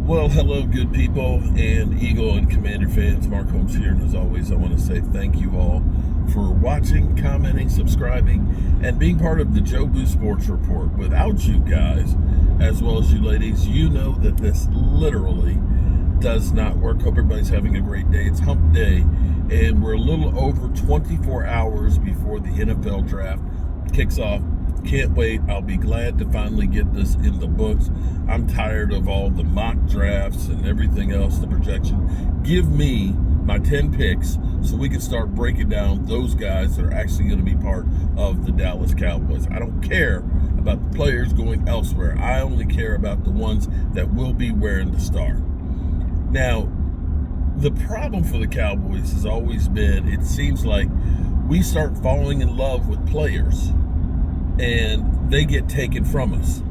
Well, hello, good people and Eagle and Commander fans. Mark Holmes here, and as always, I want to say thank you all for watching, commenting, subscribing, and being part of the Joe Boo Sports Report. Without you guys, as well as you ladies, you know that this literally does not work. Hope everybody's having a great day. It's hump day, and we're a little over 24 hours before the NFL draft kicks off. Can't wait. I'll be glad to finally get this in the books. I'm tired of all the mock drafts and everything else, the projection. Give me my 10 picks so we can start breaking down those guys that are actually going to be part of the Dallas Cowboys. I don't care about the players going elsewhere. I only care about the ones that will be wearing the star. Now, the problem for the Cowboys has always been, it seems like we start falling in love with players and they get taken from us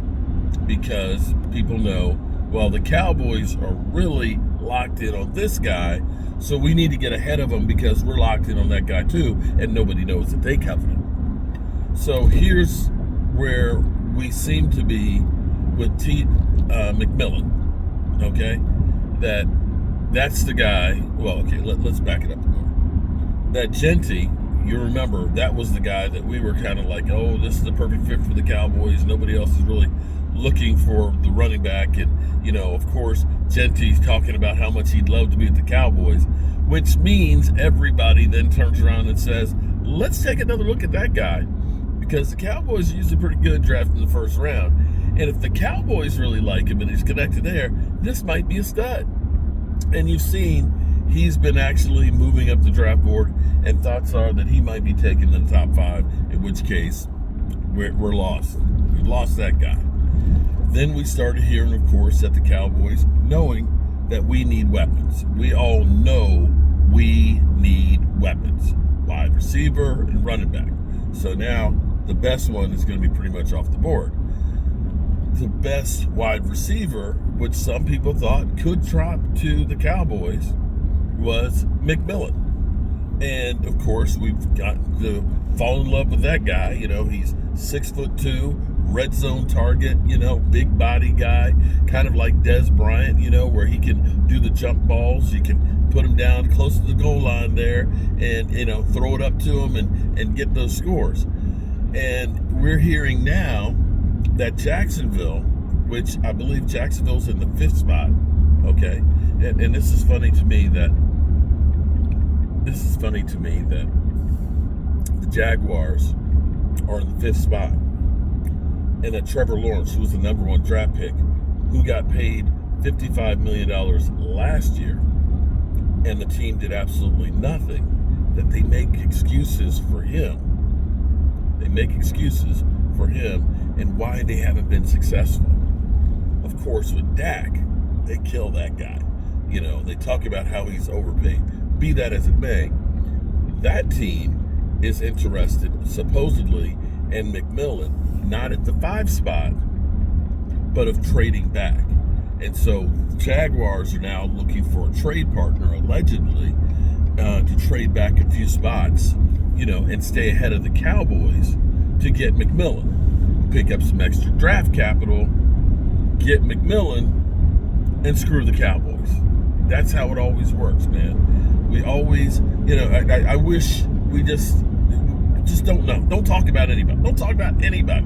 because people know, well, the Cowboys are really locked in on this guy, so we need to get ahead of them because we're locked in on that guy too, and nobody knows that they covered him. So here's where we seem to be with McMillan, okay? That's the guy. Well, okay, let's back it up a moment. That Genty, you remember, that was the guy that we were kind of like, oh, this is the perfect fit for the Cowboys. Nobody else is really looking for the running back. And, you know, of course, Genty's talking about how much he'd love to be at the Cowboys, which means everybody then turns around and says, let's take another look at that guy, because the Cowboys are usually pretty good drafting in the first round. And if the Cowboys really like him and he's connected there, this might be a stud. And you've seen he's been actually moving up the draft board, and thoughts are that he might be taken in the top 5, in which case we're lost. We lost that guy. Then we started hearing, of course, that the Cowboys, knowing that we need weapons. We all know we need weapons. Wide receiver and running back. So now the best one is going to be pretty much off the board. The best wide receiver, which some people thought could drop to the Cowboys, was McMillan. And of course, we've gotten to fall in love with that guy. You know, he's 6'2", red zone target, you know, big body guy, kind of like Des Bryant, you know, where he can do the jump balls. You can put him down close to the goal line there and, you know, throw it up to him and get those scores. And we're hearing now that Jacksonville, which I believe Jacksonville's in the 5th spot, okay? And this is funny to me that the Jaguars are in the 5th spot, and that Trevor Lawrence, who was the number 1 draft pick, who got paid $55 million last year, and the team did absolutely nothing, that they make excuses for him. They make excuses for him and why they haven't been successful. Of course, with Dak, they kill that guy. You know, they talk about how he's overpaid. Be that as it may, that team is interested, supposedly, in McMillan, not at the 5 spot, but of trading back. And so Jaguars are now looking for a trade partner, allegedly, to trade back a few spots, you know, and stay ahead of the Cowboys to get McMillan. Pick up some extra draft capital, get McMillan, and screw the Cowboys. That's how it always works, man. We always, you know, I wish we just don't know. Don't talk about anybody. Don't talk about anybody.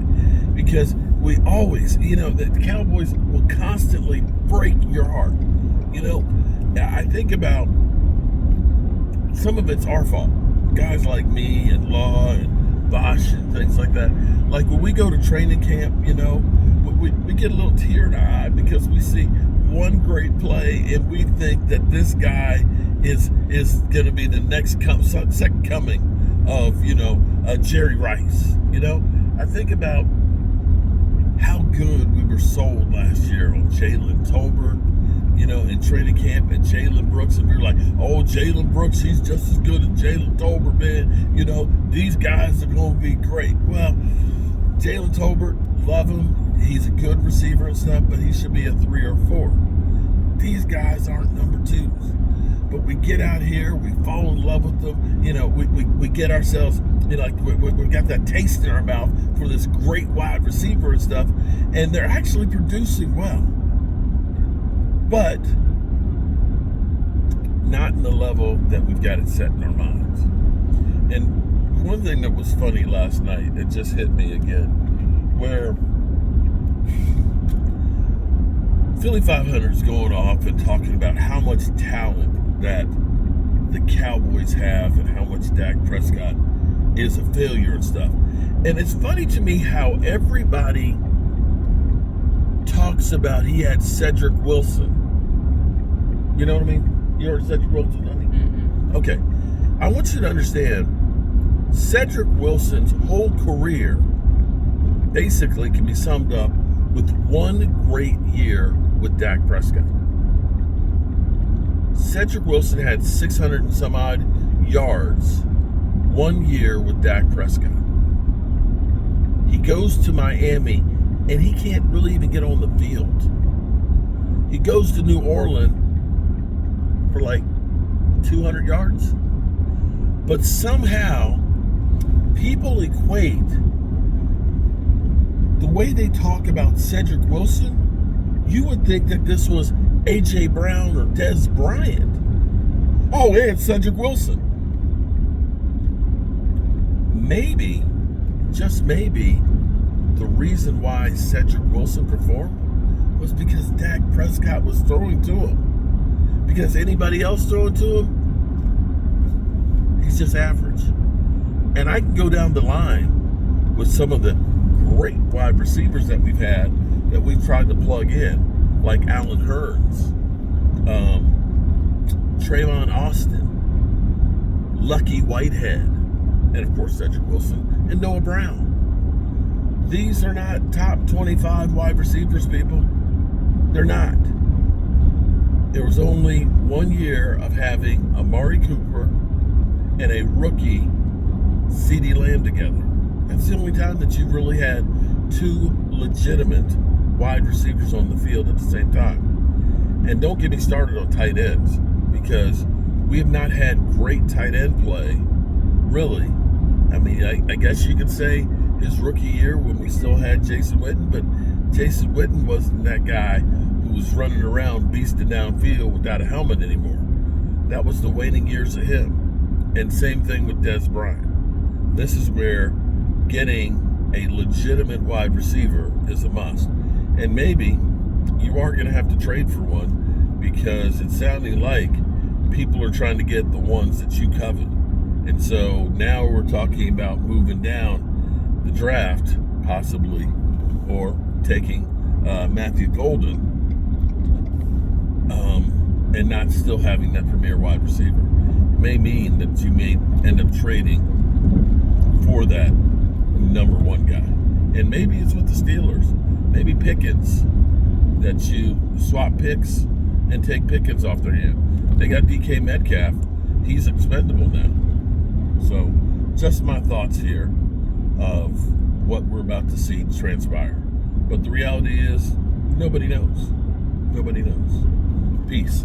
Because we always, you know, the Cowboys will constantly break your heart. You know, I think about some of it's our fault. Guys like me and Law and Bosch and things like that. Like when we go to training camp, you know, we get a little tear in our eye because we see one great play and we think that this guy is going to be the next second coming of, you know, Jerry Rice. You know, I think about how good we were sold last year on Jalen Tolbert, you know, in training camp, and Jalen Brooks, and we were like, oh, Jalen Brooks, he's just as good as Jalen Tolbert, man. You know, these guys are going to be great. Well, Jalen Tolbert, love him. He's a good receiver and stuff, but he should be a 3 or 4. These guys aren't number 2s. But we get out here, we fall in love with them. You know, we get ourselves, you know, like we got that taste in our mouth for this great wide receiver and stuff, and they're actually producing well. but not in the level that we've got it set in our minds. And one thing that was funny last night, it just hit me again, where Philly 500 is going off and talking about how much talent that the Cowboys have and how much Dak Prescott is a failure and stuff. And it's funny to me how everybody talks about he had Cedric Wilson. You know what I mean? You heard Cedric Wilson, honey? Mm-hmm. Okay. I want you to understand, Cedric Wilson's whole career basically can be summed up with one great year with Dak Prescott. Cedric Wilson had 600 and some odd yards 1 year with Dak Prescott. He goes to Miami and he can't really even get on the field. He goes to New Orleans for like 200 yards. But somehow people equate the way they talk about Cedric Wilson, you would think that this was A.J. Brown or Des Bryant. Oh, and Cedric Wilson. Maybe, just maybe, the reason why Cedric Wilson performed was because Dak Prescott was throwing to him. Because anybody else throwing to him, he's just average. And I can go down the line with some of the great wide receivers that we've had that we've tried to plug in, like Allen Hurns, Trayvon Austin, Lucky Whitehead, and of course Cedric Wilson and Noah Brown. These are not top 25 wide receivers, people. They're not. There was only 1 year of having Amari Cooper and a rookie CeeDee Lamb together. That's the only time that you really had two legitimate wide receivers on the field at the same time. And don't get me started on tight ends, because we have not had great tight end play, really. I mean, I guess you could say his rookie year when we still had Jason Witten, but Jason Witten wasn't that guy who was running around beasting downfield without a helmet anymore. That was the waning years of him. And same thing with Des Bryant. This is where getting a legitimate wide receiver is a must. And maybe you are going to have to trade for one, because it's sounding like people are trying to get the ones that you covet. And so now we're talking about moving down the draft, possibly, or taking Matthew Golden, and not still having that premier wide receiver. It may mean that you may end up trading for that number one guy. And maybe it's with the Steelers. Maybe Pickens, that you swap picks and take Pickens off their hand. They got DK Metcalf. He's expendable now. So just my thoughts here of what we're about to see transpire. But the reality is, nobody knows. Nobody knows. Peace.